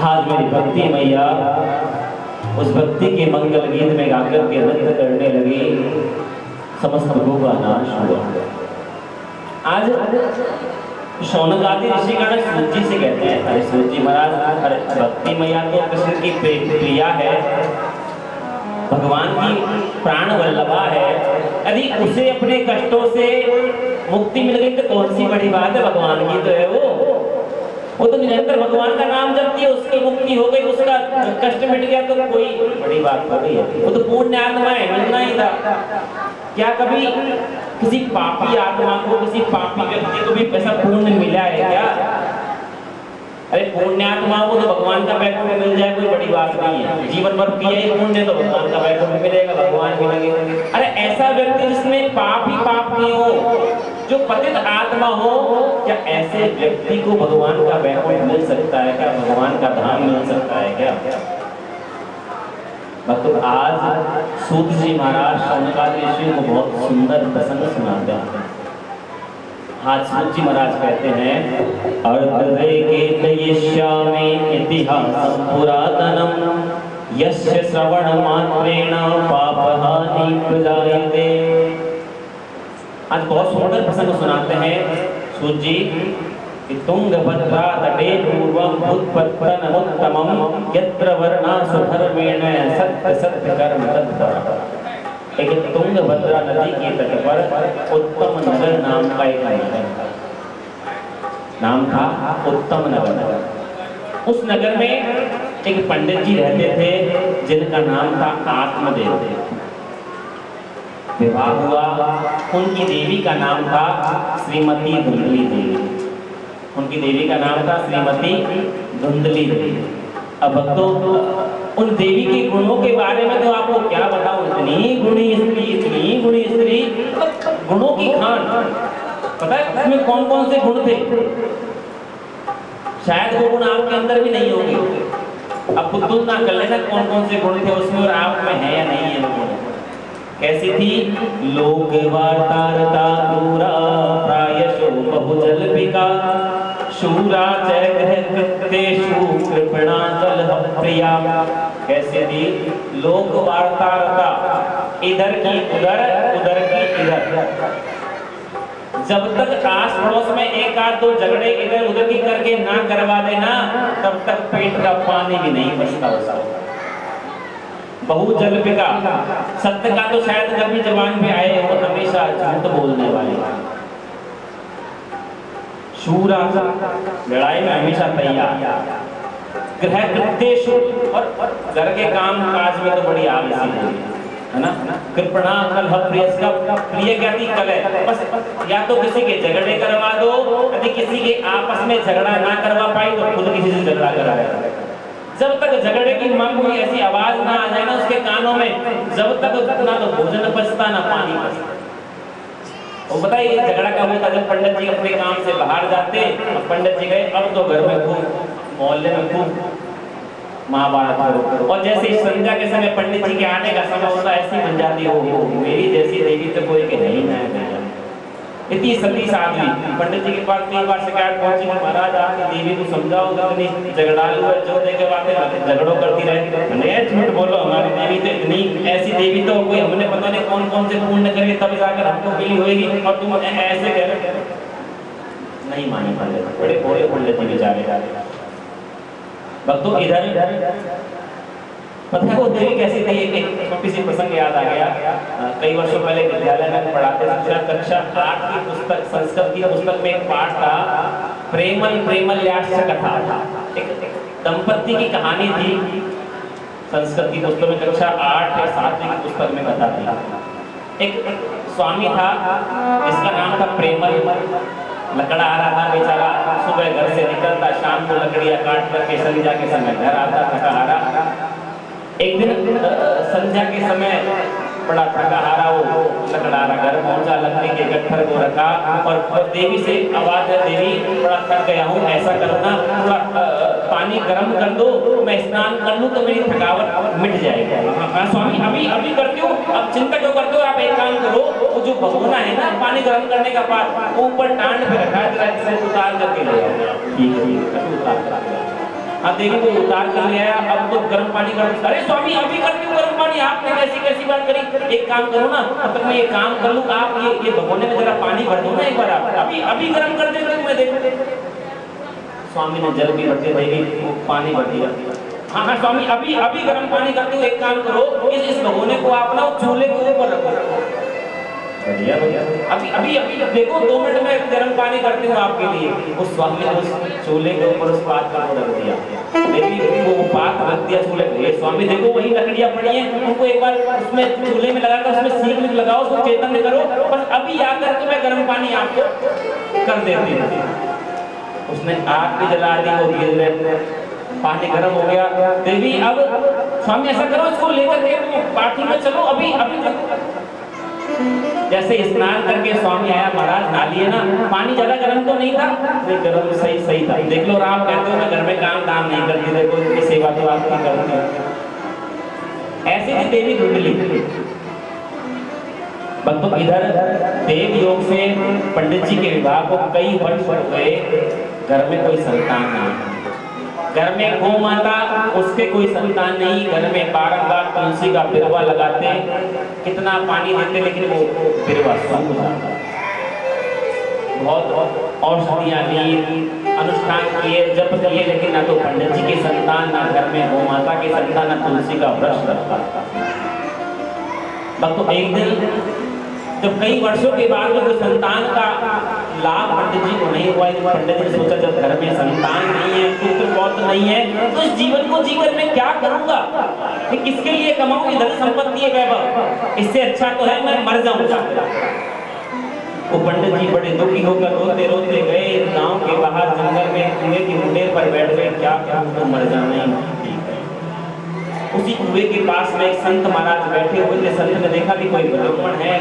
आज मेरी भक्ति मैया उस भक्ति के मंगल गीत में गाकर के नृत्य करने लगी, समस्त भोगों का नाश हुआ। आज शौनक आदि ऋषिगण सूत जी से कहते हैं, अरे सूत जी महाराज, अरे भक्ति मैया तो कृष्ण की प्रिया है, भगवान की प्राण वल्लभा है, यदि उसे अपने कष्टों से मुक्ति मिल गई तो कौन सी बड़ी बात है, भगवान की तो है वो तो निरंतर भगवान का नाम जपती है, उसकी मुक्ति हो गई, उसका कष्ट मिट गया तो कोई बड़ी बात हो गई है। वो तो पुण्य आत्मा है, मिलना ही था। क्या कभी किसी पापी आत्मा को, किसी पापी व्यक्ति को भी ऐसा पुण्य मिला है क्या? अरे पुण्यात्माओं को तो भगवान का वैकुंठ मिल जाए कोई बड़ी बात नहीं है, जीवन भर किया ही पुण्य तो भगवान का वैकुंठ मिलेगा, भगवान मिलेंगे। अरे ऐसा व्यक्ति जिसमें पाप ही पाप नहीं हो, जो पतित आत्मा हो, क्या ऐसे व्यक्ति को भगवान का वैकुंठ मिल सकता है क्या? भगवान का धाम मिल सकता है क्या? मतलब आज सूत जी महाराज शौनकादि ऋषि को बहुत सुंदर प्रसंग सुनाते हैं। आज सूत जी महाराज कहते हैं, अर्धरेकेतयिष्यामि इतिहासं पुरातनं यस्य श्रवणमात्रेण पापहानि प्रजायते। आज बहुत सुंदर प्रसंग सुनाते हैं सूत जी कि तुंगभद्रा तटे पूर्वं उत्पत्तनमुत्तमं यत्र वर्णासु धर्मेण सत्य सत्य कर्म तत्परः। एक तुंगभद्रा नदी के तट पर उत्तम नगर नाम का एक नगर नाम था उत्तम नगर। उस नगर में एक पंडित जी रहते थे जिनका नाम था आत्मदेव। विवाह हुआ, उनकी देवी का नाम था श्रीमती धुंधली देवी। उनकी देवी का नाम था श्रीमती धुंधली देवी। अब भक्तों, उन देवी के गुणों के बारे में तो आपको क्या बताऊं, इतनी गुणी स्त्री, गुणों की खान। पता है उसमें कौन कौन से गुण थे? शायद वो गुण आपके अंदर भी नहीं होंगे। अब तुलना कर लेना कौन कौन से गुण थे उसमें और आप में है या नहीं है वो गुण। कैसी थी? लोक वार्तारता दूरा प्रायशो बहुजल्पिका शूरा चैग्रहकृतेषु कृपणा जलप्रिया। कैसे थी? लोक वार्तारता, इधर की उधर, उधर की इधर। जब तक आस पड़ोस में एक आध दो झगड़े इधर उधर की करके ना करवा देना, तब तक पेट का पानी भी नहीं बचता उसका। बहुजल्पिका, सत्य का तो शायद कभी जबान पे आए वो हमेशा झूठ बोलने वाले। शूरा, लड़ाई में हमेशा तैयार। गृहकृत्येषु, और घर के काम काज में तो बड़ी आलसी है ना। कृपणा कलह, इसका प्रिय क्या थी? कलह। बस या तो किसी के झगड़े करवा दो, यदि किसी के आपस में झगड़ा ना करवा पाई तो खुद किसी से झगड़ा कराए। जब तक झगड़े की मां कोई ऐसी आवाज ना आ जाए ना उसके कानों में, जब तक ना तो भोजन पचता ना पानी पचता। वो बताइए झगड़ा कब होता? जब पंडित जी अपने काम से बाहर जाते, पंडित जी गए, अब तो घर में खूब, मोहल्ले में खूब महाभारत हो। और जैसे इस संध्या के समय पंडित जी के आने का समय होता है, ऐसी बन जाती हो मेरी जैसी देवी तो कोई के नहीं ना। इतनी सती साध्वी पंडित जी के पास कई बार शिकायत पहुंची, महाराज आपकी देवी को समझाओ, इतनी झगड़ालू है, जो देखे बातें झगड़ों करती रहती है। झूठ बोलो, हमारी देवी तो इतनी ऐसी देवी तो कोई हमने पता नहीं कौन कौन से पूर्ण करे तब जाकर हमको मिली होगी, और तुम ऐसे कह रहे नहीं मानी पंडित, बड़े भोले पंडित जी बेचारे। भक्तों इधर पता है वो देवी कैसी थी, एक छोटी सी प्रसंग याद आ गया। कई वर्षों पहले विद्यालय में पढ़ाते थे, कक्षा 8 की पुस्तक, संस्कृत की पुस्तक में एक पाठ था, प्रेमल प्रेमल्याश्च कथा। एक दंपति की कहानी थी, संस्कृत की पुस्तक में कक्षा 8 या 7 की पुस्तक में कथा थी। एक स्वामी था जिसका नाम था प्रेमल, लकड़ा आ रहा था बेचारा, सुबह घर से निकलता, शाम को लकड़ियां काट करके संध्या के समय घर आता थका हारा। एक दिन संध्या के समय बड़ा थका हारा वो लकड़ारा घर पहुंचा, लकड़ी के गट्ठर को रखा और देवी से आवाज है, देवी बड़ा थक गया हूँ, ऐसा करो ना थोड़ा पानी गर्म कर दो, मैं स्नान कर लूँ तो मेरी थकावट मिट जाएगी। हाँ स्वामी अभी अभी करती हूँ, अब चिंता क्यों करते हो, आप एक काम करो, वो जो भगोना है ना पानी गर्म करने का पाठ ऊपर टांड पे रखा है, उतार करके ले आओ। ठीक है उतार कर, हाँ देवी को उतार कर ले आया। अब तो गर्म पानी कर, अरे स्वामी अभी करती हूँ गर्म पानी, आपने कैसी कैसी बात करी, एक काम करो ना तब तक मैं ये काम कर लूँ, आप ये भगोने में जरा पानी भर दो ना एक बार, आप अभी गर्म कर देते मैं देखो। स्वामी ने जल भी भर दिया, देवी पानी भर दिया। हाँ स्वामी अभी गर्म पानी करती हूँ, एक काम करो इस भगोने को आप ना चूल्हे के ऊपर रखो। बढ़िया अभी देखो 2 मिनट में गर्म पानी करती हूँ आपके लिए। उस स्वामी ने उस चूल्हे के ऊपर उस पात को रख दिया, देवी वो पात रख दिया चूल्हे पे। स्वामी देखो वही लकड़ियां पड़ी हैं, उनको एक बार उसमें चूल्हे में लगाकर उसमें सीख लगाओ, उसको चेतन करो, बस अभी आकर के मैं गर्म पानी आपको कर देती हूँ। उसने आग भी जला दी, वो धीरे पानी गर्म हो गया। देवी अब स्वामी ऐसा करो, इसको लेकर के बाथरूम में चलो, अभी जैसे स्नान करके स्वामी आया, महाराज नहा लिए ना, पानी ज्यादा गर्म तो नहीं था, नहीं गर्म सही था। देख लो राम कहते हो मैं घर में काम दाम नहीं करती, देखो इनकी सेवा तो आपकी करती। ऐसे ही देवी धुंधली। भक्तों इधर देव योग से पंडित जी के विवाह को कई वर्ष हो गए, घर में कोई संतान नहीं, घर में गौ माता उसके कोई संतान नहीं, घर में बारंबार तुलसी का बिरवा लगाते, कितना पानी देते लेकिन वो बिरवा सूख जाता। बहुत औषधियां ली, अनुष्ठान किए, जप किए, लेकिन ना तो पंडित जी की संतान, ना घर में गौ माता की संतान, ना तुलसी का वृक्ष लगता। तो एक दिन जब कई वर्षों के बाद में कोई संतान का लाभ पंडित जी को नहीं हुआ, पंडित जी ने सोचा जब घर में संतान नहीं है, पुत्र पौत्र नहीं है, तो इस जीवन को जीकर मैं क्या करूंगा, किसके लिए कमाऊं, धन संपत्ति वैभव, इससे अच्छा तो है मैं मर जाऊंगा। वो पंडित जी बड़े दुखी होकर रोते रोते गए गांव के बाहर जंगल में, कुएं के मुंडे पर बैठ गए, क्या तो मर जाना ही। उसी कुएं के पास में एक संत महाराज बैठे हुए थे। संत ने देखा कि कोई ब्राह्मण है,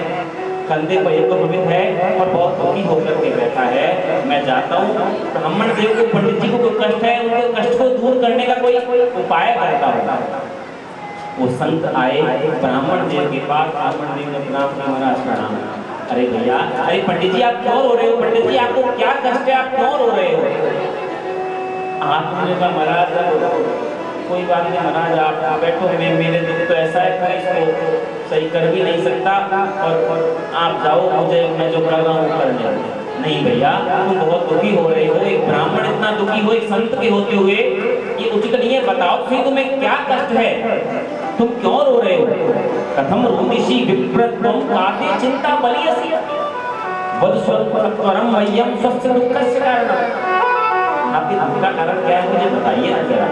कंधे पर एक पवित्र है और बहुत दुखी होकर के बैठा है, मैं जाता हूँ ब्राह्मण देव को, पंडित जी को कोई कष्ट है, उनके कष्ट को दूर करने का कोई उपाय करता होगा। वो संत आए ब्राह्मण देव के पास, ब्राह्मण देव ने प्रणाम किया, महाराज प्रणाम। अरे भैया, अरे पंडित जी आप क्यों रो रहे हो, पंडित जी आपको क्या कष्ट है, आप क्यों रो रहे हो। आपने कहा महाराज कोई बात नहीं महाराज, आप बैठो, मेरे दुख तो ऐसा है मैं इसको सही कर भी नहीं सकता, और आप जाओ, मुझे मैं जो कर रहा हूँ करने। नहीं भैया तुम बहुत दुखी हो रहे हो, एक ब्राह्मण इतना दुखी हो एक संत के होते हुए, ये उचित नहीं है, बताओ फिर तुम्हें क्या कष्ट है, तुम क्यों रो रहे हो। कथम रोदिषि विप्रत्वं काते चिंता बलियसि वद स्वरम मह्यम स्वस्थ दुःखस्य कारणम। आपके दुख का कारण क्या है मुझे बताइए ना जरा।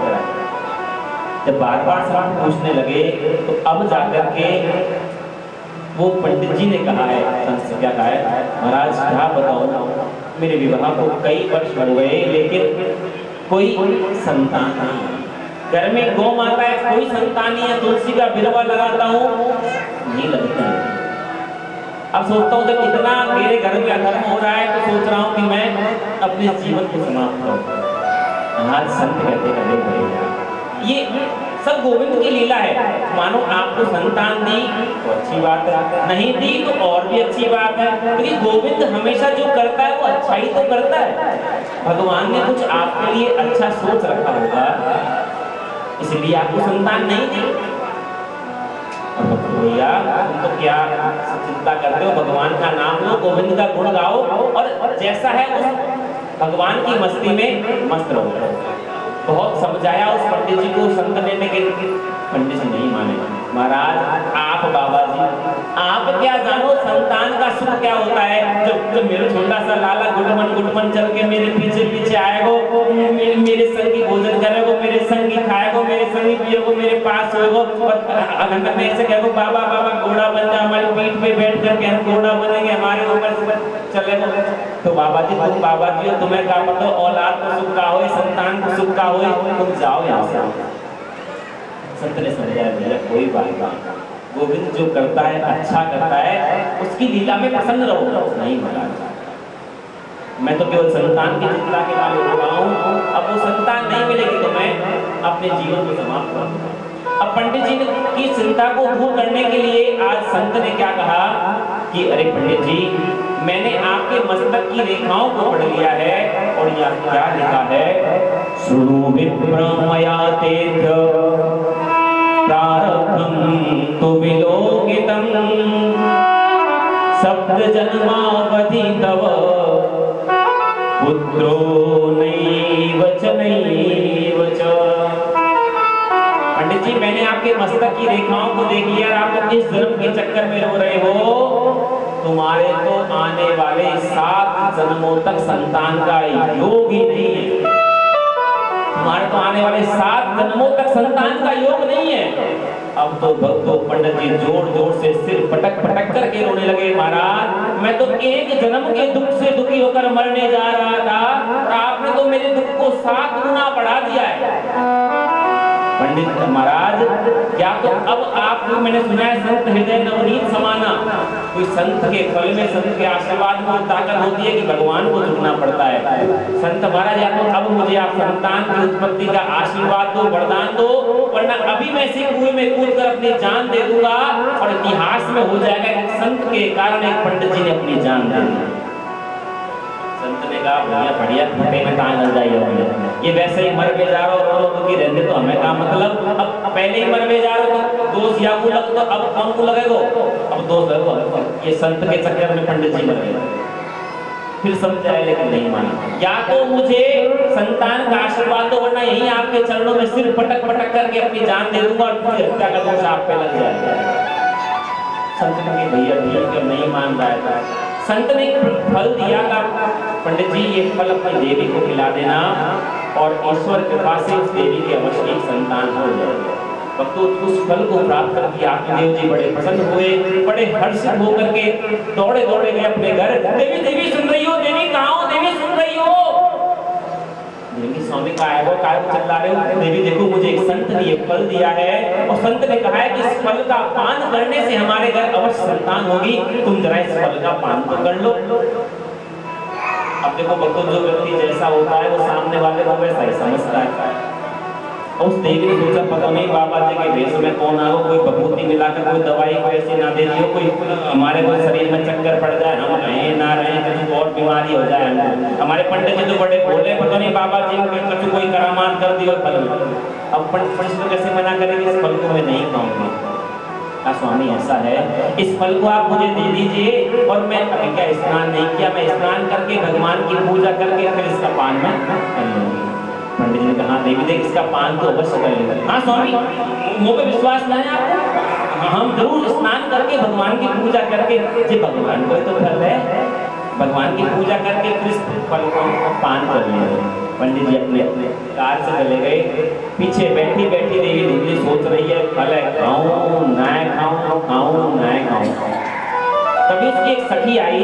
जब बार बार सवाल पूछने लगे तो अब जाकर के वो पंडित जी ने कहा है, संत से क्या कहा है, महाराज क्या बताओ, मेरे विवाह को कई वर्ष हो गए लेकिन कोई संतान नहीं, घर में गौ माता है कोई संतान नहीं है, तुलसी का बिरवा लगाता हूँ नहीं लगता है। अब सोचता हूँ जब इतना मेरे घर में अधर्म हो रहा है तो सोच रहा हूँ कि मैं अपने जीवन को समाप्त करूँ। आज संत कहते ये सब गोविंद की लीला है। मानो आपको संतान दी तो अच्छी बात है, नहीं दी तो और भी अच्छी बात है, क्योंकि गोविंद हमेशा जो करता है वो अच्छा ही तो करता है। भगवान ने कुछ आपके लिए अच्छा सोच रखा होगा, इसलिए आपको संतान नहीं दी। भैया तुम तो क्या चिंता करते हो, भगवान का नाम लो, गोविंद का गुण गाओ और जैसा है उस भगवान की मस्ती में मस्त रहो। बहुत समझाया उस पंडित जी को संत लेने के लिए, पंडित जी नहीं माने। महाराज आप बाबा जी आप क्या जानो संतान का सुख क्या होता है। जब मेरा छोटा सा लाला गुटमन चल के मेरे पीछे पीछे आएगो, मेरे संग की भोजन करेगो, मेरे संग की खाएगो, मेरे संग की पिएगो, मेरे पास होएगो और अगर मैं ऐसे कहेगो बाबा बाबा घोड़ा बन जा, हमारी पीठ पे बैठ करके हम घोड़ा बनेंगे, हमारे ऊपर चलेगो, तो बाबा जी तुम बाबा जी हो, तुम्हें क्या पता औलाद को सुख का हो, संतान को सुख का हो, तुम जाओ यहाँ से। संत ने समझाया भैया कोई बात नहीं, गोविंद जो करता है अच्छा करता है, उसकी लीला में प्रसन्न रहो। नहीं महाराज मैं तो केवल संतान की चिंता के वाले हो रहा हूँ, अब वो संतान नहीं मिलेगी तो मैं अपने जीवन को समाप्त कर दूंगा। अब पंडित जी की चिंता को दूर करने के लिए आज संत ने क्या कहा कि अरे पंडित जी मैंने आपके मस्तक की रेखाओं को पढ़ लिया है और यहाँ क्या लिखा है, सुनो विप्रमया तेभ्य प्रारब्धं तु विलोकितं सप्त जन्मावधि तव पुत्रो नैव च नैव च। पंडित जी मैंने आपके मस्तक की रेखाओं को देख लिया, आप तो किस जन्म के चक्कर में रो रहे हो, तुम्हारे तो आने वाले 7 जन्मों तक संतान का योग ही नहीं है, तुम्हारे तो आने वाले 7 जन्मों तक संतान का योग नहीं है। अब तो भक्तों पंडित जी जोर जोर से सिर पटक पटक करके रोने लगे, महाराज मैं तो एक जन्म के दुख से दुखी होकर मरने जा रहा था और आपने तो मेरे दुख को 7 गुना बढ़ा दिया है। पंडित महाराज क्या तो अब आपको मैंने सुना है संत हृदय नवनीत समाना, कोई संत के फल में संत के आशीर्वाद में ताकत होती है कि भगवान को झुकना पड़ता है। संत महाराज या तो अब मुझे आप संतान की उत्पत्ति का आशीर्वाद दो, वरदान दो, वरना अभी मैं इसी कुएं में कूद कर अपनी जान दे दूंगा और इतिहास में हो जाएगा कि संत के कारण एक पंडित जी ने अपनी जान दे दी। संत ने कहा भैया बढ़िया फटे में कहाँ लग जाइए, ये वैसे ही मर के जा रहा हो रो दुखी रहते तो हमें क्या मतलब, अब पहले ही मर के जा रहे हो तो दोष या को लग, तो अब कौन को लगेगा, अब दोष लगेगा। ये संत के चक्कर में पंडित जी मर गए। फिर समझाए लेकिन नहीं माना, या तो मुझे संतान का आशीर्वाद दो वरना यही आपके चरणों में सिर पटक पटक करके अपनी जान दे दूंगा और पूरी हत्या का दोष आप पे लग जाएगा। संत ने भैया ठीक है नहीं मान रहा है। संत ने फल दिया था, पंडित जी ये फल अपनी देवी को खिला देना और ईश्वर कृपा से उस देवी के अवश्य एक संतान हो जाएगा। तो उस फल को प्राप्त करके आत्मदेव जी बड़े प्रसन्न हुए, बड़े हर्षित होकर के दौड़े दौड़े गए अपने घर। देवी देवी सुन रही हो, देवी कहाँ हो, देवी सुन रही हो, देवी स्वामी का आया वो काय को चिल्ला रहे हो, देवी देखो मुझे एक संत ने ये फल दिया है और संत ने कहा है कि इस फल का पान करने से हमारे घर अवश्य संतान होगी, तुम जरा इस फल का पान तो कर लो। अब देखो भक्तों जो व्यक्ति जैसा होता है वो सामने वाले को वैसा ही समझता है। उस देवी ने सोचा पता नहीं बाबा जी के भेष में कौन आ, कोई भभूति मिलाकर कोई दवाई को ऐसी ना दे दियो, कोई हमारे कोई शरीर में चक्कर पड़ जाए, हम रहें ना रहें, कभी और बीमारी हो जाए। हमारे पंडित जी तो बड़े बोले पता नहीं बाबा जी कभी कोई करामात कर दियो फल। अब पंडित तो कैसे मना करेंगे, इस फल को मैं नहीं खाऊंगा। स्वामी ऐसा है इस फल को आप मुझे दे दीजिए और मैं अभी क्या स्नान नहीं किया, मैं स्नान करके भगवान की पूजा करके फिर इसका पान मैं कर लूंगी। पंडित जी ने कहा देवी देख इसका पान तो अवश्य कर लेंगे। हाँ स्वामी मुझ पे विश्वास नहीं है आपको, हम जरूर स्नान करके भगवान की पूजा करके, जी भगवान को तो फल है, भगवान की पूजा करके फिर फल को पान कर लेंगे। पंडित जी अपने अपने कार से चले गए, पीछे बैठी बैठी देवी धुंधली सोच रही है फल है खाऊं ना खाऊं, खाऊं ना खाऊं। तभी उसकी एक सखी आई,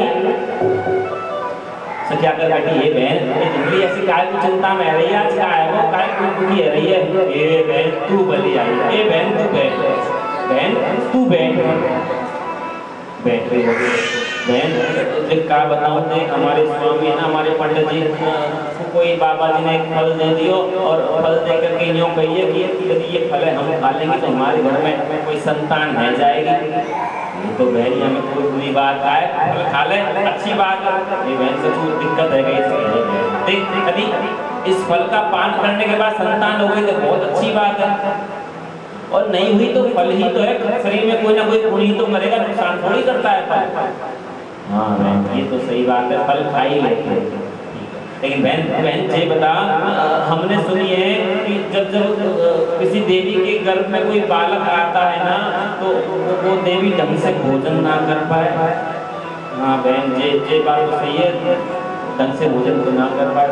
सखी आकर बैठी, ये बहन ये धुंधली ऐसी काय को चिंता में रही है, आज का है वो काय को दुखी रही है, ये बहन तू भली आई, ये बहन तू बैठ, बहन तू बैठ बैठ रही बहन क्या बताऊं देख हमारे स्वामी ना हमारे पंडित जी कोई बाबा जी ने एक फल दे दियो और फल दे करके यूँ कहिए कि यदि ये फल है हम खा लेंगे तो हमारे घर में कोई संतान रह जाएगी। तो बहन हमें कोई बुरी बात आए फल खा ले अच्छी बात है, ये बहन से कुछ दिक्कत है गई देख यदि इस फल का पान करने के बाद संतान हो गई तो बहुत अच्छी बात है। और नहीं हुई तो फल ही तो है, शरीर में कोई ना कोई गुण ही तो करेगा, नुकसान थोड़ी करता है फल। हाँ बहन ये तो सही बात है, फल खा ही लेते हैं। लेकिन बहन ये बता, हमने सुनी है कि जब किसी देवी के गर्भ में कोई बालक आता है ना, तो वो देवी ढंग से भोजन ना कर पाए। हाँ बहन ये बात तो सही है, ढंग से भोजन तो ना कर पाए।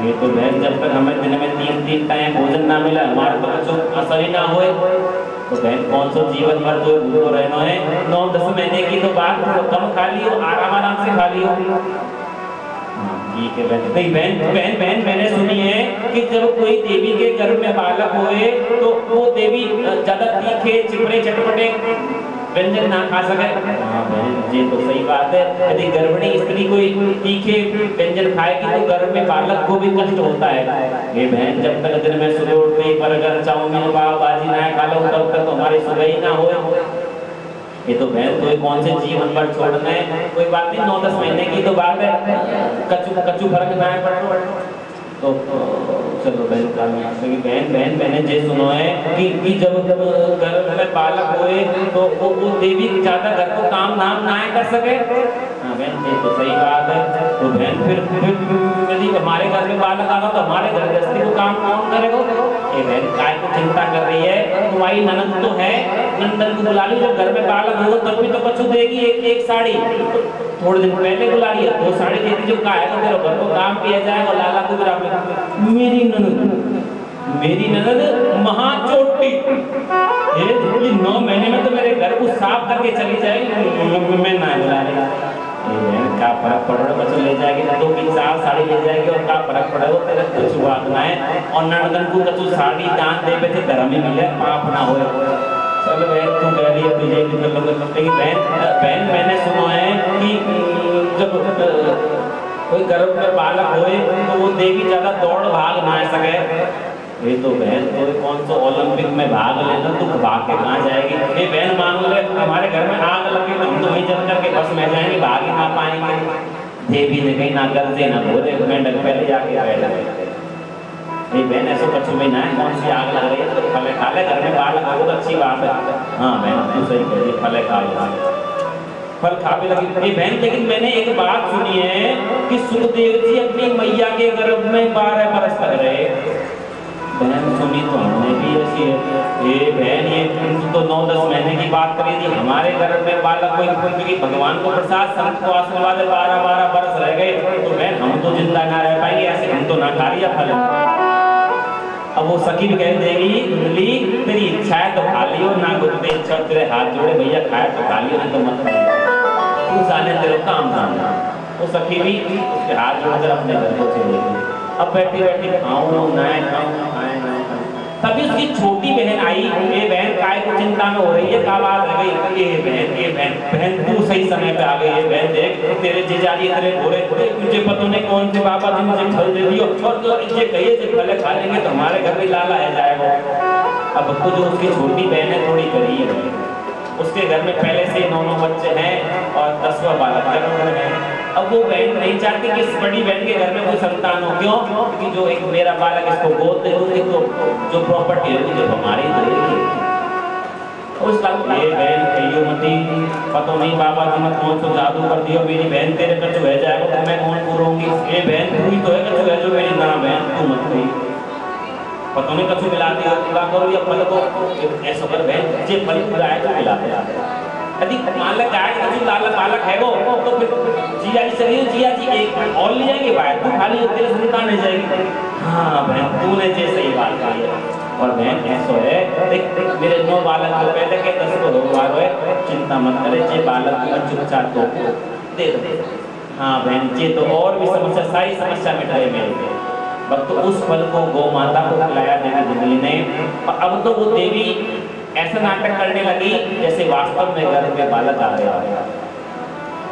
ये तो बहन जब तक हमें दिन में 3 टाइम भोजन ना मिला, हमारे तो बच्चों असर ही ना होए, तो बहन कौन सा जीवन भर तो भूखो रहना है। 9-10 महीने की तो बात कम खा लियो, आराम से खा लियो। ठीक है बहन मैंने सुनी है कि जब कोई देवी के गर्भ में बालक होए तो वो देवी ज्यादा तीखे चिपड़े चटपटे व्यंजन ना खा सके। हाँ बहन ये तो सही बात है, यदि गर्भिणी स्त्री कोई तीखे व्यंजन खाएगी तो गर्भ में बालक को भी कष्ट होता है। ये बहन जब तक दिन में सुबह उठते बर्गर चाउमीन पाव भाजी ना खा लो तब तक हमारी सुबह ही ना हो। ये तो बहन तो कौन से जीवन पर छोड़ना है, कोई बात नहीं, 9-10 महीने की तो बात है, कच्चू फर्क ना है तो चलो बहन मैंने ये सुनो है कि जब गर्भ में बालक हुए तो वो देवी ज्यादा घर को काम नाम ना कर सके। हाँ बहन ये तो सही बात है। तो बहन फिर यदि हमारे घर में बालक आगा तो हमारे घर गृहस्थी को काम कौन करेगा? ये बहन काय को चिंता कर रही है, तुम्हारी ननद तो है, नंदन को बुला ली, जब घर में बालक होगा तब भी तो बच्चों देगी एक साड़ी, थोड़े दिन पहले बुला लिया 2 साड़ी देती, जो कहा है तेरा घर को काम किया जाएगा लाला को भी। मेरी ननद महाचोटी, ये 9 महीने में तो मेरे घर को साफ करके चली जाएगी, मैं ना बुला रही। क्या फर्क पड़ रहा, बच्चों ले जाएगी 2 की 4 साड़ी ले जाएगी और क्या फर्क पड़ेगा, तेरा कुछ वागना है। और ननदन को कछु साड़ी दान दे पे थे धर्म ही मिले, पाप ना हो। चलो बहन तू कह रही है तुझे, लेकिन बहन मैंने सुना है कि जब कोई गर्भ में बालक होए तो वो देवी ज्यादा दौड़ भाग ना सके। ये तो बहन तो कौन सा ओलंपिक में भाग लेना, तू भाग के कहाँ जाएगी? ये बहन मान लो हमारे घर में आग लगी तो हम तो वहीं चल करके बस में जाएंगे, भाग ही ना पाएंगे। देवी ने कहीं ना गलते ना बोले, मेंढक पहले जाके बैठ गए। बहन ऐसा कुछ भी ना है, कौन सी आग लग रही है तो फले खा ले, घर में बालक हो तो अच्छी बात है। हाँ बहन तू सही कह रही, फले खा ले, फल खा भी लगी। बहन लेकिन मैंने एक बात सुनी है कि सुखदेव जी अपनी मैया के गर्भ में 12 बरस तक रहे। बहन सुनी तो हमने भी ऐसी है। ये बहन ये तो 9-10 महीने की बात करी थी, हमारे गर्भ में बालक कोई भगवान को प्रसाद संत को आशीर्वाद 12-12 बरस रह गए, तो बहन हम तो जिंदा ना रह पाएंगे, ऐसे हम तो ना खा लिया फल। अब वो सखी भी कह देगी कुंडली तेरी इच्छा है तो खा लियो, ना गुरुदेव इच्छा तेरे हाथ जोड़े भैया खाए तो खा लियो, नहीं तो मत तू जाने तेरे काम जाना। वो सखी भी उसके हाथ जोड़कर अपने घर को चली गई। अब बैठी बैठी खाऊं ना खाऊं खाए ना, तभी उसकी छोटी बहन आई। ये बहन काय को चिंता में हो रही है, का बात रह गई, ये बहन तू सही समय पे आ गई। ये बहन देख तेरे जीजाजी तेरे घोड़े मुझे पता नहीं कौन से बाबा जी मुझे फल दे दियो, और ये कहिए जो फल खा लेंगे तो हमारे घर में लाला आ जाएगा। अब तो जो उसकी छोटी बहन है थोड़ी गरीब है, उसके घर में पहले से 9 बच्चे हैं और 10वां बालक घर में है। अब वो बहन नहीं चाहती कि इस बड़ी बहन के घर में कोई संतान हो, क्यों? क्योंकि जो एक मेरा बालक इसको गोद दे दूंगी तो जो प्रॉपर्टी होगी जो हमारी रहेगी। उस ये बहन कहियो मती पता नहीं बाबा जी ने कौन सा जादू कर दिया, मेरी बहन तेरे कछु रह जाएगा तो मैं कौन पूरूंगी? ये बहन पूरी तो है कछु है जो मेरी ना बहन तू मत गई, पता नहीं कछु मिला दिया पूरा करो या फल को ऐसा कर बहन जे फल पूरा है तो मिला दे। यदि मान ले गाय कछु लाल बालक है वो तो फिर जिया जी से जिया जी एक और ले जाएंगे भाई, तू खाली तेरे संतान नहीं जाएगी। हाँ बहन तूने जे सही बात कही है। और बहन ऐसा है देख मेरे 9 बालक को पहले के 10 को रोग है, चिंता मत करे, जे बालक को चुपचाप तो दे दे। हाँ बहन जे तो और भी समस्या सारी समस्या मिट गई मेरे वक्त। तो उस फल को गौ माता को खिलाया देना जिंदगी ने। अब तो वो देवी ऐसा नाटक करने लगी जैसे वास्तव में घर में बालक आ गया।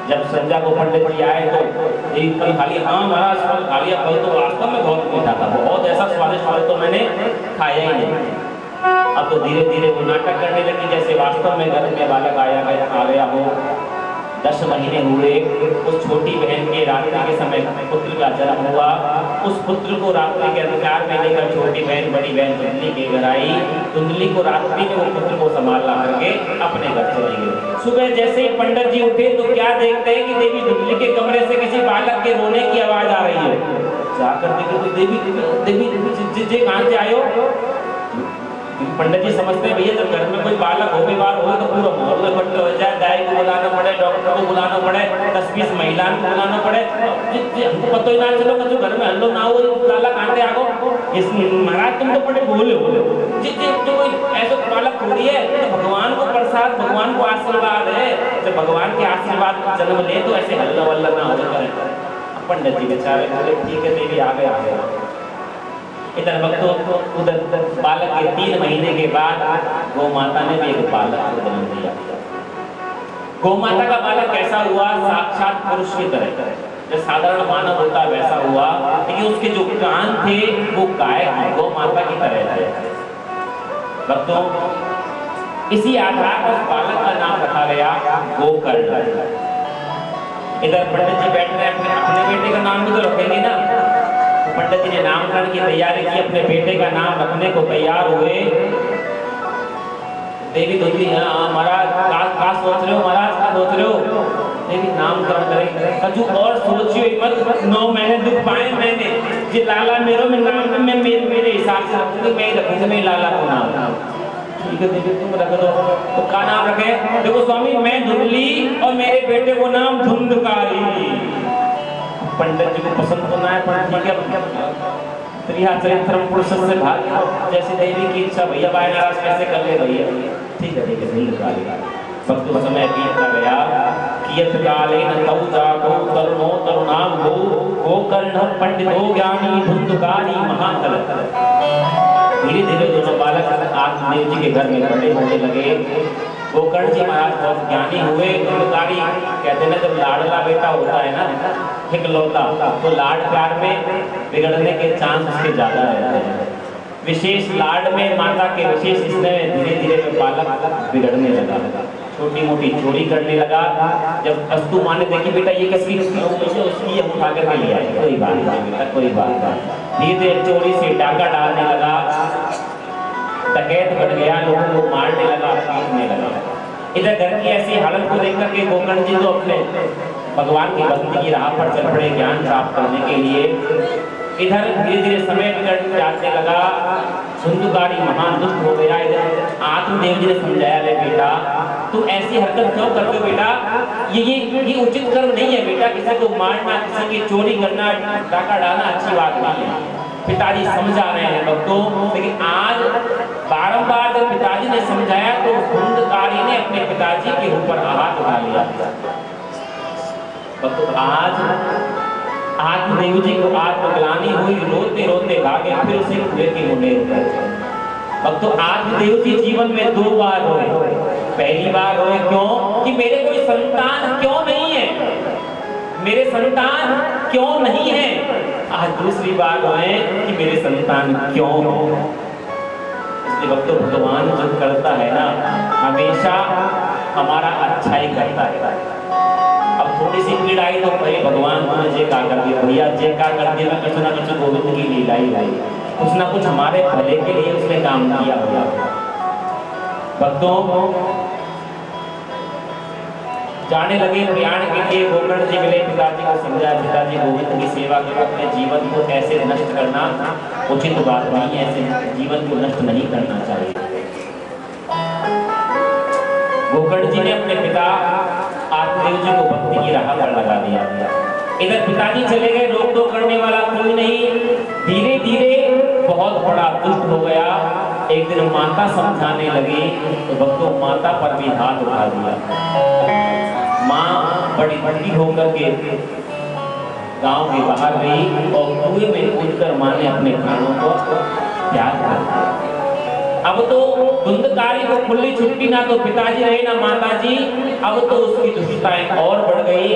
जब संध्या को पंडित जी आए तो एक फल खा लिया, हाँ महाराज फल खा लिया, फल तो वास्तव में बहुत मीठा था, बहुत ऐसा स्वादिष्ट फल तो मैंने खाया ही नहीं। अब तो धीरे धीरे वो नाटक करने लगी जैसे वास्तव में घर में बालक आ गया हो। 10 महीने हुए, उस छोटी बहन के रात्रि के समय पुत्र का जन्म हुआ। उस पुत्र को रात्रि के अंधकार में लेकर छोटी बहन बड़ी बहन धुंधली के घर आई। धुंधली को रात्रि में वो पुत्र को संभाला करके अपने घर चले गए। सुबह जैसे ही पंडित जी उठे तो क्या देखते हैं कि देवी धुंधली के कमरे से किसी बालक के रोने की आवाज आ रही है। जाकर देखे तो देवी कहाँ से आयो? पंडित जी समझते हैं भैया जब घर में कोई बालक हो बीमार हो तो पूरा मोहल्ला इकट्ठा हो जाए, दाई को बुलाना पड़े, डॉक्टर को बुलाना पड़े, 10-20 महिलाओं को बुलाना पड़े। हमको पता ही ना चलो कि जो घर में हल्लो ना हो लाला कांटे आगो। इस महाराज तुम तो बड़े भूले हो जो कोई ऐसा बालक थोड़ी है। तो भगवान को प्रसाद, भगवान को आशीर्वाद है। जब भगवान के आशीर्वाद को जन्म ले तो ऐसे हल्ला वल्ला ना हो करें। पंडित जी बेचारे बोले ठीक है देवी आ गए। इधर भक्तों उधर बालक के 3 महीने के बाद गौ माता ने भी एक बालक को जन्म दिया। गौ माता का बालक कैसा हुआ? साक्षात पुरुष की तरह, जो साधारण मानव होता वैसा हुआ, लेकिन उसके जो कान थे वो गाय गौ माता की तरह थे। भक्तों इसी आधार पर उस बालक का नाम रखा गया गोकर्ण। इधर पंडित जी बैठ रहे अपने बेटे का नाम भी तो रखेंगे ना। पंडित जी ने नामकरण की तैयारी की, अपने बेटे का नाम रखने को तैयार हुए। देवी धुंधली महाराज का सोच रहे हो? महाराज का सोच रहे हो? देवी नामकरण करेंगे कछु और सोचियो मत। 9 महीने दुख पाए मैंने जी लाला मेरो में नाम में मेरे हिसाब से रखूंगी, मैं रखूंगी मैं लाला को नाम। ठीक है देवी तुम रख दो। तो का नाम रखे? देखो स्वामी मैं धुंधली और मेरे बेटे को नाम धुंधकारी। पंडित जी को पसंद तो ना है पर ठीक है, स्त्रिया चरित्रम पुरुष से भाग्य, जैसे देवी की इच्छा। भैया भाई नाराज कैसे कर ले भैया? ठीक है धुंधकारी। भक्तों समय बीतता गया। कियत काले न तौ जागो तरुणो तरुणाम हो गोकर्ण पंडितो ज्ञानी धुंधकारी महाकल। धीरे धीरे दोनों बालक आत्मदेव जी के घर में बड़े होने लगे। गोकर्ण जी महाराज बहुत ज्ञानी हुए। धुंधकारी कहते हैं जब लाडला बेटा होता है ना इकलौता, तो लाड प्यार में बिगड़ने के चांस उसके ज्यादा रहते हैं। विशेष लाड में माता के विशेष स्नेह में धीरे धीरे बालक बिगड़ने लगा, छोटी मोटी चोरी करने लगा। जब अस्तु माँ ने देखी बेटा ये किसकी उसकी हम उठा कर लिया है, कोई बात नहीं बेटा कोई बात नहीं। धीरे धीरे चोरी से डाका डालने लगा, डकैत बन गया, लोगों को मारने लगा, पीटने लगा। इधर घर की ऐसी हालत को देख करके गोकर्ण जी तो अपने भगवान की भक्ति की राह पर चल पड़े ज्ञान प्राप्त करने के लिए। इधर धीरे धीरे समय बिगड़ जाने लगा, धुंधकारी महान दुष्ट हो गया। इधर आत्मदेव जी ने समझाया ले बेटा तू ऐसी हरकत क्यों करते हो बेटा, ये उचित कर्म नहीं है बेटा। किसी को मारना, किसी की चोरी करना, डाका डालना अच्छी बात नहीं है। पिताजी समझा रहे हैं भक्तों, लेकिन आज बारंबार जब पिताजी ने समझाया तो धुंधकारी ने अपने पिताजी के ऊपर हाथ उठा लिया। आज आत्मदेव जी को आत्मग्लानि हुई, रोते रोते भागे, फिर उसे कुएं के मुंडे उतर। भक्तों आत्मदेव जी जीवन में 2 बार रोए। पहली बार रोए क्यों? कि मेरे कोई संतान क्यों नहीं है, मेरे संतान क्यों नहीं है। आज दूसरी बार रोए कि मेरे संतान क्यों हो। इसलिए भक्तों भगवान जो करता है ना हमेशा हमारा अच्छा ही करता है। अब थोड़ी सी पीड़ आई तो भाई भगवान ने जे का कर दिया, भैया जे का कर दिया, कुछ ना कुछ गोविंद की लीला ही लाई, कुछ ना कुछ हमारे भले के लिए उसने काम किया हुआ। भक्तों जाने लगे प्रयाण के लिए। गोकर्ण जी मिले, पिताजी को समझाया पिताजी गोविंद की सेवा करो, अपने जीवन को ऐसे नष्ट करना उचित बात नहीं है, ऐसे जीवन को नष्ट नहीं करना चाहिए। गोकर्ण जी ने अपने पिता आत्मदेव जी को भक्ति की राह पर लगा दिया। इधर पिताजी चले गए, रोक टोक करने वाला कोई नहीं। धीरे धीरे बहुत बड़ा दुष्ट हो गया। एक दिन माता समझाने लगी तो भक्तों माता पर भी हाथ उठा दिया। माँ बड़ी बड़ी होकर के गांव के बाहर गई और कुएं में कूदकर माँ ने अपने प्राणों को त्याग कर दिया। अब तो धुंधकारी को खुली छुट्टी, ना तो पिताजी रहे ना माताजी। अब तो उसकी दुष्टताएं और बढ़ गई।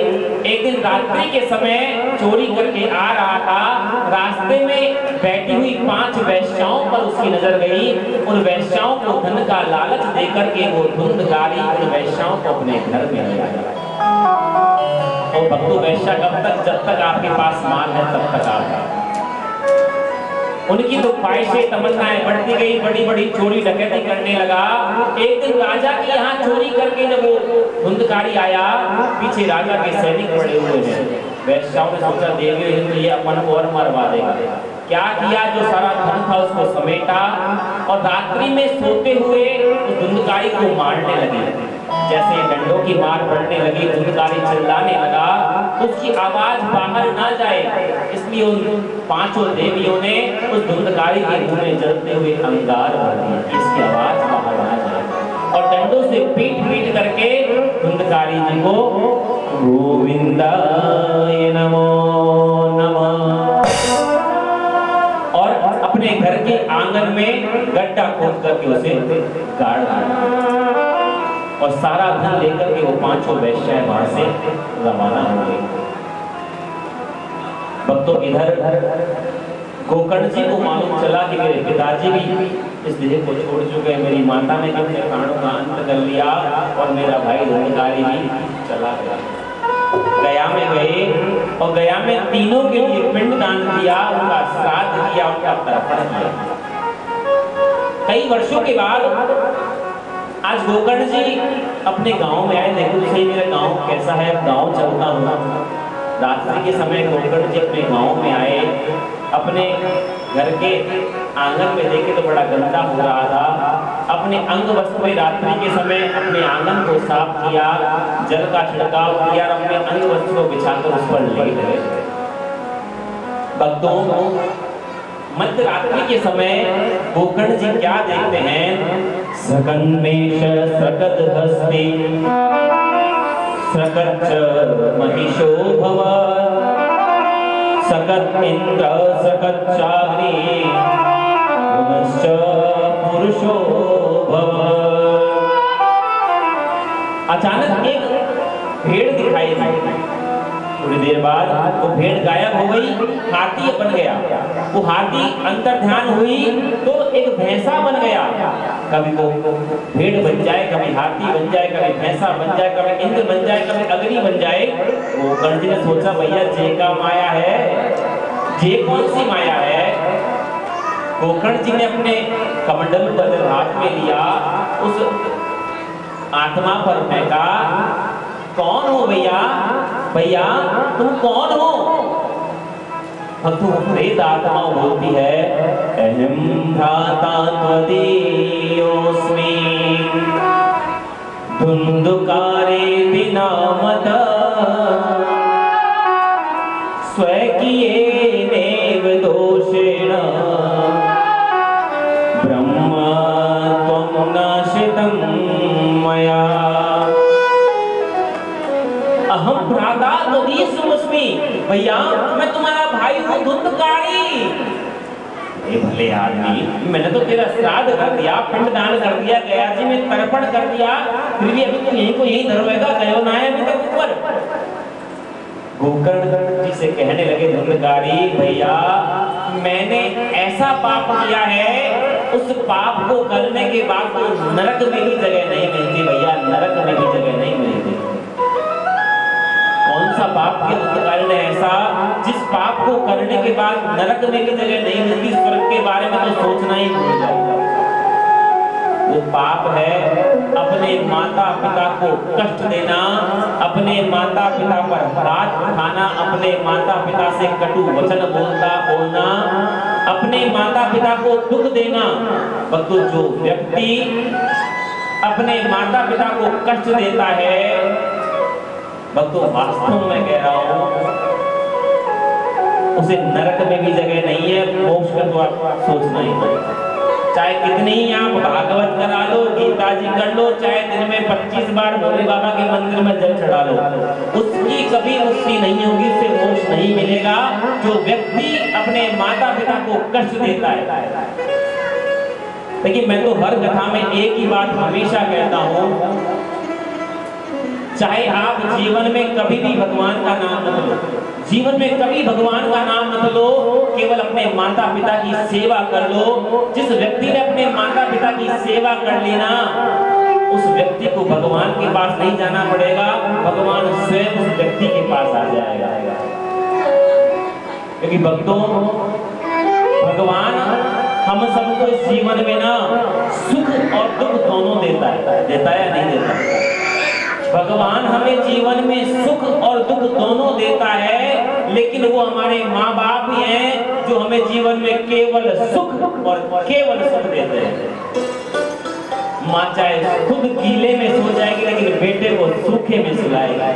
एक दिन रात्रि के समय चोरी करके आ रहा था, रास्ते में बैठी हुई 5 वैश्याओं पर उसकी नजर गई। उन वैश्याओं को धन का लालच देकर के वो धुंधकारी उन वैश्याओं को अपने घर में ले आया। और भक्तों वैश्या कब तक? जब तक आपके पास माल है तब तक आप। उनकी तो ख्वाहिशें तमन्नाएं बढ़ती गई, बड़ी बड़ी चोरी डकैती करने लगा। एक दिन राजा के यहाँ चोरी करके जब वो धुंधकारी आया, पीछे राजा के सैनिक पड़े हुए हैं। वैश्याओं ने सोचा देवी हिंद ये अपन को और मरवा देगा। क्या किया? जो सारा धन था उसको समेटा और रात्रि में सोते हुए उस धुंधकारी को मारने लगे। जैसे डंडों की मार पड़ने लगी, धुंधकारी चिल्लाने लगा, उसकी आवाज बाहर ना जाए, इसलिए उन पांचों देवियों ने उस धुंधकारी के मुंह में जलते हुए अंगार भर दिए, इसकी आवाज बाहर ना जाए, और डंडों से पीट पीट करके धुंधकारी जी को गोविंदाय नमो नमः और अपने घर के आंगन में गड्ढा खोद करके उसे गाड़ दिया और सारा धन लेकर के वो पांचों वैश्याएं वहां से रवाना हो गई। भक्तों इधर गोकर्ण जी को मालूम चला कि मेरे पिताजी भी इस देह को छोड़ चुके हैं, मेरी माता ने अपने प्राणों का अंत कर लिया और मेरा भाई धुंधकारी भी चला गया। गया में गए और गया में तीनों के लिए पिंड दान किया, उनका श्राद्ध किया, उनका तर्पण किया। कई वर्षों के बाद आज गोकर्ण जी अपने गांव में आए। देखो सही मेरा गांव कैसा है, गांव चलता हूँ। रात्रि के समय गोकर्ण जी अपने गांव में आए, अपने घर के आंगन में देखे तो बड़ा गंदा हो रहा था। अपने अंग वस्त्र में रात्रि के समय अपने आंगन को साफ किया, जल का छिड़काव किया और अपने अंग वस्त्र को बिछाकर उस पर लेट गए। भक्तों मध्य रात्रि के समय गोकर्ण जी क्या देखते हैं? सकन्मेष सकद हस्ते सकच्च महिषो भव सकद इंद्र सकच्चाग्नि पुनश्च पुरुषो भव। अचानक एक भेड़ दिखाई दी। थोड़ी देर बाद वो भेड़ गायब हो गई, हाथी बन गया। वो हाथी अंतर ध्यान हुई तो एक भैंसा बन गया। कभी वो भेड़ बन जाए, कभी हाथी बन जाए, कभी भैंसा बन जाए, कभी इंद्र बन जाए, कभी अग्नि बन जाए। वो गोकर्ण जी ने सोचा भैया जे का माया है, जे कौन सी माया है? गोकर्ण जी ने अपने कमंडल पर हाथ में लिया, उस आत्मा पर फेंका। कौन हो भैया? भैया तुम कौन हो? भक्तों प्रेत आत्मा बोलती है अहं भ्राता त्वदीयोऽस्मि धुंधुकारेति नामतः स्वकीयेनेव दोषेण ब्रह्म त्वं नाशितं मया। अहम भ्राता त्वदीयोऽस्मि, भैया मैं तुम्हारा भाई हूँ धुंधकारी। ये भले आदमी, मैंने तो तेरा श्राद्ध कर दिया, पिंडदान कर दिया, गया जी में तर्पण कर दिया, फिर भी अभी तुम यहीं को यहीं धरोएगा, गयो ना है अभी तक ऊपर। गोकर्ण जी से कहने लगे धुंधकारी भैया मैंने ऐसा पाप किया है, उस पाप को करने के बाद तो नरक में भी जगह नहीं मिलती भैया, नरक में भी जगह नहीं मिलती। कौन सा पाप किया धुंधकारी ने ऐसा जिस पाप को करने के बाद नरक में भी जगह नहीं मिलती? स्वर्ग के बारे में तो सोचना ही भूल जाओ। वो पाप है अपने माता पिता को कष्ट देना, अपने माता पिता पर हाथ उठाना, अपने माता पिता से कटु वचन बोलना, अपने माता पिता को दुख देना। भक्तों जो व्यक्ति अपने माता पिता को कष्ट देता है, भक्तों वास्तव में कह रहा हूं उसे नरक में भी जगह नहीं है, मोक्ष का तो आप सोचना ही नहीं। चाहे कितनी ही आप भागवत करा लो, गीता जी कर लो, चाहे दिन में 25 बार भोले बाबा के मंदिर में जल चढ़ा लो, उसकी कभी मुक्ति नहीं होगी, उसे मोक्ष नहीं मिलेगा। जो व्यक्ति अपने माता पिता को कष्ट देता है। लेकिन मैं तो हर कथा में एक ही बात हमेशा कहता हूं, चाहे आप जीवन में कभी भी भगवान का नाम मत लो, जीवन में कभी भगवान का नाम मत लो, केवल अपने माता पिता की सेवा कर लो। जिस व्यक्ति ने अपने माता पिता की सेवा कर ली ना, उस व्यक्ति को भगवान के पास नहीं जाना पड़ेगा, भगवान स्वयं उस व्यक्ति के पास आ जाएगा। क्योंकि भक्तों, भगवान हम सबको इस जीवन में ना सुख और दुख दोनों देता है या नहीं देता? भगवान हमें जीवन में सुख और दुख दोनों देता है, लेकिन वो हमारे माँ बाप ही हैं जो हमें जीवन में केवल सुख और केवल सुख देते हैं। माँ चाहे खुद गीले में सो जाएगी लेकिन बेटे को सूखे में सुलाएगा।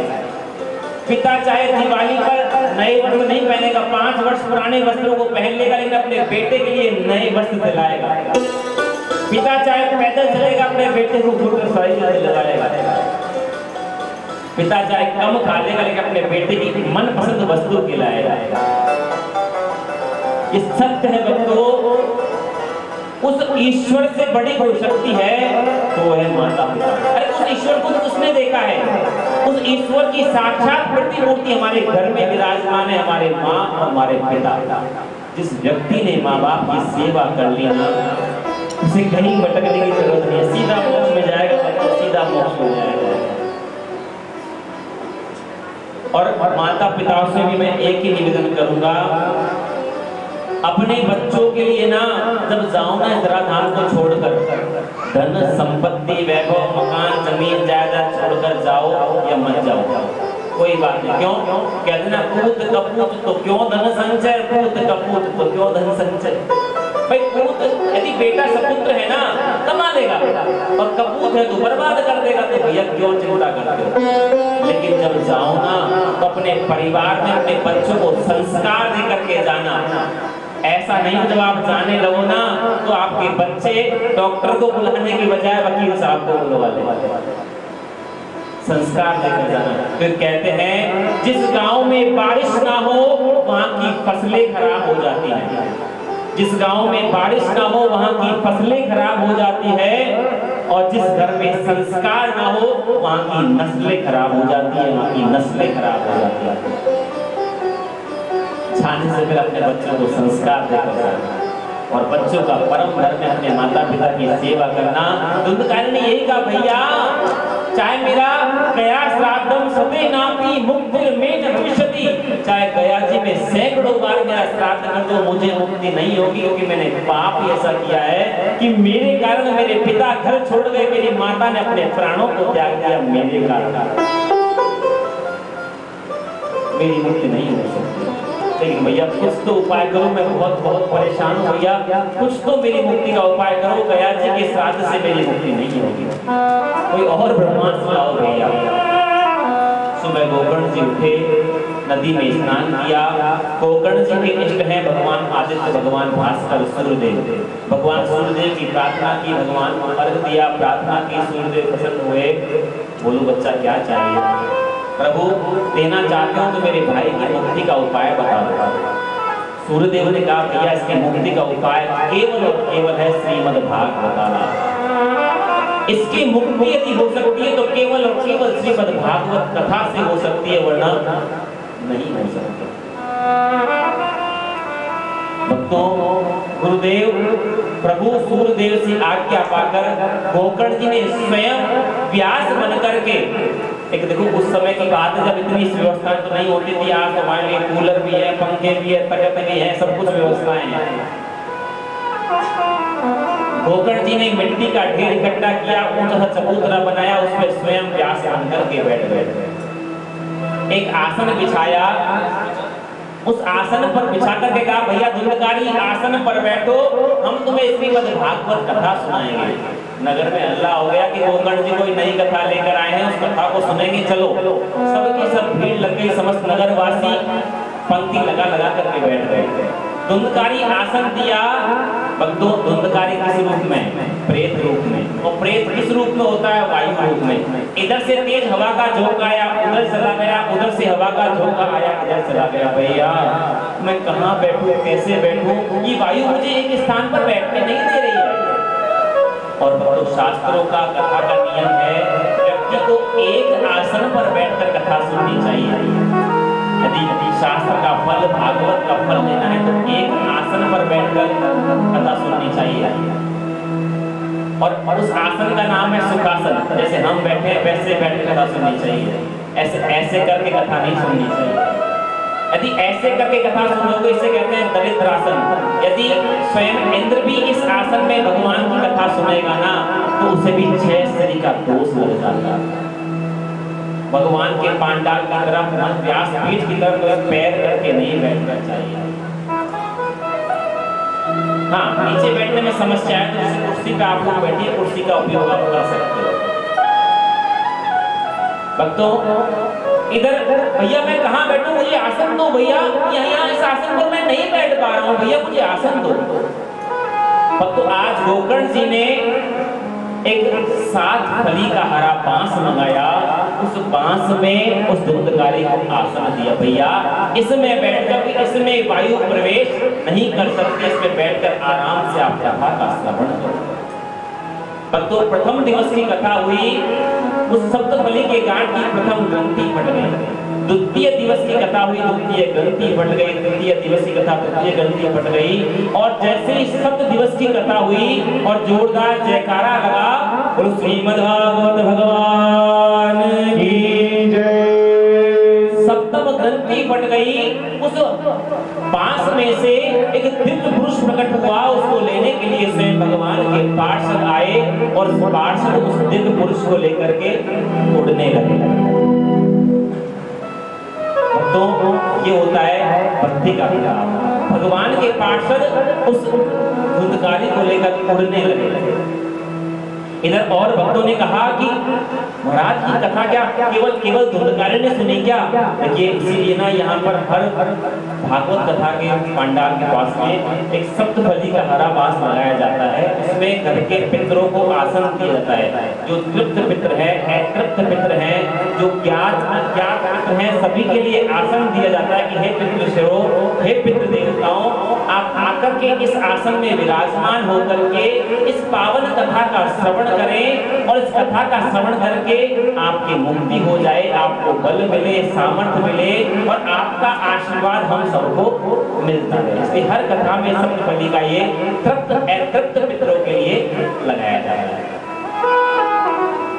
पिता चाहे दिवाली पर नए वस्त्र नहीं पहनेगा, 5 वर्ष पुराने वस्त्रों को पहन लेगा, लेकिन अपने बेटे के लिए नए वस्त्र दिलाएगा। पिता चाहे पैदल चलेगा, अपने बेटे को मोटरसाइकिल दिलाएगा। पिता चाहे कम खा लेगा, लेकिन अपने बेटे की मनपसंद वस्तु खिलाएगा। ये सत्य है भक्तों। उस ईश्वर से बड़ी कोई शक्ति है तो वो है माता पिता। अरे उस ईश्वर को उसने देखा है, उस ईश्वर की साक्षात प्रतिमूर्ति हमारे घर में विराजमान है, हमारे माँ और हमारे पिता। जिस व्यक्ति ने माँ बाप की सेवा कर ली ना, उसे कहीं भटकने की जरूरत नहीं है, सीधा मोक्ष में जाएगा, सीधा मोक्ष में जाएगा। और माता पिताओं से भी मैं एक ही निवेदन करूंगा, अपने बच्चों के लिए ना जब जाओ ना जरा धाम को छोड़कर, धन संपत्ति वैभव मकान जमीन जायदाद छोड़कर जाओ या मत जाओ, कोई बात नहीं। क्यों कहते ना, पूत कपूत तो क्यों धन संचय, पूत कपूत तो क्यों धन संचय। भाई पूत यदि बेटा सपुत्र है ना कमा लेगा, और कपूत है तो बर्बाद कर देगा, तो भैया क्यों चिंता करते हो। लेकिन जब जाओ ना तो अपने परिवार में अपने बच्चों को संस्कार दे करके जाना। ऐसा नहीं जब आप जाने लगो ना तो आपके बच्चे डॉक्टर को बुलाने की बजाय वकील साहब को बुलवा ले। संस्कार लेकर जाना। फिर कहते हैं जिस गांव में बारिश ना हो वहां की फसलें खराब हो जाती हैं। जिस गांव में बारिश ना हो वहां की फसलें खराब हो जाती है, और जिस घर में संस्कार ना हो वहां की नस्लें खराब हो जाती है, वहां की नस्लें खराब हो जाती है। छाने से फिर अपने बच्चों को संस्कार देकर जाना, और बच्चों का परम धर्म है अपने माता पिता की सेवा करना। दुंदकारी ने यही कहा, भैया चाहे मेरा गया श्राद्धम सते नापी मुक्ति में नविष्यति, चाहे गया जी में सैकड़ों बार मेरा श्राद्ध कर दो, मुझे मुक्ति नहीं होगी, क्योंकि मैंने पाप ही ऐसा किया है कि मेरे कारण मेरे पिता घर छोड़ गए, मेरी माता ने अपने प्राणों को त्याग दिया, मेरे कारण मेरी मुक्ति नहीं हो सकती। लेकिन भैया कुछ तो उपाय करो, मैं बहुत बहुत परेशान हूँ भैया, कुछ तो मेरी मुक्ति का उपाय करो, गया जी के श्राद्ध से मेरी मुक्ति नहीं होगी, कोई और ब्रह्मास्त्र लाओ भैया। सुबह गोकर्ण जी उठे, नदी में स्नान किया। गोकर्ण जी के इष्ट हैं भगवान आदित्य, भगवान भास्कर, सूर्यदेव। भगवान सूर्यदेव की प्रार्थना की, भगवान को अर्घ दिया, प्रार्थना की, सूर्यदेव प्रसन्न हुए। बोलो बच्चा क्या चाहिए? प्रभु देना चाहते हो तो मेरे भाई की मुक्ति का उपाय बता दो। सूर्यदेव ने कहा, भैया इसकी मुक्ति का उपाय केवल और केवल है श्रीमद् भागवत। इसकी मुक्ति यदि हो सकती है तो केवल और केवल श्रीमद् भागवत कथा से हो सकती है, वरना नहीं हो सकती। भक्तों, गुरुदेव प्रभु सूर्यदेव से आज्ञा पाकर गोकर्ण जी ने स्वयं व्यास बनकर के, एक देखो उस समय की बात है जब इतनी व्यवस्था तो नहीं होती थी। आज हमारे लिए कूलर भी है, पंखे भी है, तख्त भी है, सब कुछ व्यवस्थाएं हैं। गोकर्ण जी ने मिट्टी का ढेर इकट्ठा किया, ऊंचा सा चबूतरा बनाया, उस पर स्वयं व्यास बनकर के बैठ गए। एक आसन बिछाया, उस आसन पर बिछा करके कहा, भैया दुर्गाकारी आसन पर बैठो, हम तुम्हें श्रीमद् भागवत कथा सुनाएंगे। नगर में हल्ला हो गया कि गोकर्ण जी कोई नई कथा लेकर आए हैं, उस कथा को सुनेंगे, चलो। सबकी सब भीड़ लग गई, समस्त नगरवासी पंक्ति लगा लगा करके बैठ गए। दुंदकारी आसन दिया। भक्तों, दुंदकारी किस रूप में? प्रेत रूप में। और प्रेत किस रूप में होता है? वायु रूप में। इधर से तेज हवा का झोंका आया, उधर चला गया, उधर से हवा का झोंका आया, इधर चला गया। भैया मैं कहाँ बैठूं, कैसे बैठूं? ये वायु मुझे एक स्थान पर बैठने नहीं दे रही है। और तो शास्त्रों का, कथा का नियम है, व्यक्ति को एक आसन पर बैठकर कथा सुननी चाहिए। यदि शास्त्र का फल, भागवत का फल लेना है तो एक आसन पर बैठकर कथा सुननी चाहिए। और उस आसन का नाम है सुखासन। जैसे हम बैठे हैं वैसे बैठ के कथा सुननी चाहिए, ऐसे ऐसे करके कथा नहीं सुननी चाहिए। यदि ऐसे करके कथा सुनोगे इसे कहते हैं दरिद्रासन। यदि स्वयं इंद्र भी इस आसन में भगवान की कथा सुनेगा ना तो उसे भी 6 सरी का दोष लग जाता है। भगवान के पांडाल की तरफ व्यास पीठ की तरफ पैर करके नहीं बैठना चाहिए। हाँ, नीचे बैठने में समस्या है तो जैसे कुर्सी पे आप लोग बैठिए, कुर्सी का उपयोग आप कर सकते हो। भक्तों, इधर भैया मैं कहाँ बैठूं, मुझे आसन दो भैया, यहाँ इस आसन पर मैं नहीं बैठ पा रहा हूँ भैया, मुझे आसन दो। भक्तों, आज गोकर्ण जी ने एक 7 फली का हरा बांस मंगाया, उस बांस में उस धुंधकारी को आसन दिया। भैया इसमें बैठकर, इसमें वायु प्रवेश नहीं कर सकते, इसमें बैठकर आराम से आप कथा का श्रवण करो। भक्तों, प्रथम दिवस की कथा हुई, उस सप्तफली के गांठ की प्रथम ग्रंथि फट गई। द्वितीय दिवस की कथा हुई, द्वितीय ग्रंथि फट गई। तृतीय दिवस की कथा, तृतीय ग्रंथि फट गई। और जैसे ही सप्त दिवस की कथा हुई और जोरदार जयकारा लगा, बोलो श्रीमद् भागवत भगवान की जय। सप्तम ग्रंथि फट गई। उस बांस में से एक दिव्य पुरुष प्रकट हुआ, उसको लेने के लिए स्वयं भगवान के पार्षद आए और पार्षद उस दिव्य पुरुष को लेकर के उड़ने लगे। तो ये होता है भक्ति का विलाप। भगवान के पार्षद उस धुंधकारी को लेकर उड़ने लगे। इधर और भक्तों ने कहा कि महाराज की कथा क्या केवल धुंधकारी ने सुनी क्या? देखिए, इसीलिए ना यहाँ पर हर भागवत कथा के पंडाल के पास में एक सप्तफली का हरा बांस लगाया जाता है। इसमें घर के पितरों को आसन दिया जाता है। जो तृप्त पितर है, अतृप्त पितर है, जो ज्ञात अज्ञात पितर है, सभी के लिए आसन दिया जाता है कि हे पितृश्रो, हे पितृ देवताओं, आप आकर के इस आसन में विराजमान होकर के इस पावन कथा का श्रवण करें और इस कथा का श्रवण करके आपकी मुक्ति हो जाए, आपको बल मिले, सामर्थ्य मिले और आपका आशीर्वाद हम सबको मिलता है। इसलिए हर कथा में सप्तफली का ये तृप्त अतृप्त पितरों के लिए लगाया जाता है।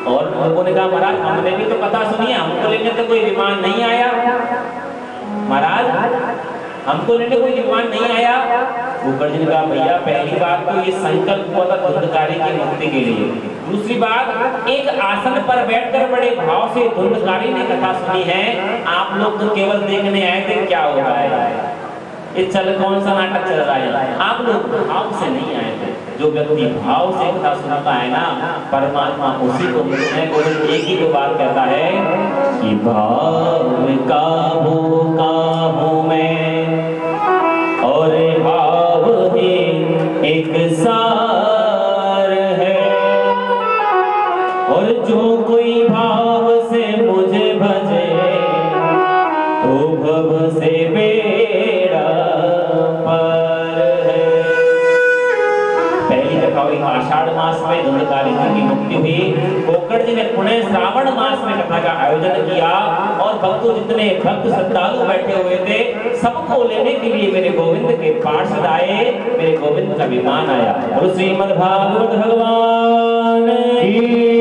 और लोगों ने कहा महाराज हमने भी तो कथा सुनी है, हमको लेने तो कोई विमान नहीं आया। महाराज हमको लेने कोई विमान नहीं आया। गोकर्ण जी ने कहा भैया पहली बात तो ये संकल्प हुआ था धुंधकारी की मुक्ति के लिए। दूसरी बात, एक आसन पर बैठकर बड़े भाव से धुंधकारी ने कथा सुनी है। आप लोग तो केवल देखने आए थे क्या हो रहा है, ये कौन सा नाटक चल रहा है। आप लोग भाव से नहीं आए थे। जो व्यक्ति भाव से कथा सुनाता है ना, परमात्मा उसी को मिलते हैं। गोविंद एक ही तो बात कहता है कि भाव काबू में और भाव ही एक सार है। और जो कोई भाव से मुझे भजे तो भव से बेड़ा पार है। पहली कथा हुई आषाढ़ मास में धुंधकारी जी की मुक्ति हुई। गोकर्ण जी ने पुनः श्रावण मास में कथा का आयोजन किया और भक्तों जितने भक्त श्रद्धालु बैठे हुए थे सबको लेने के लिए मेरे गोविंद के पार्षद आए, मेरे गोविंद का विमान आया। श्रीमद् भागवत भगवान की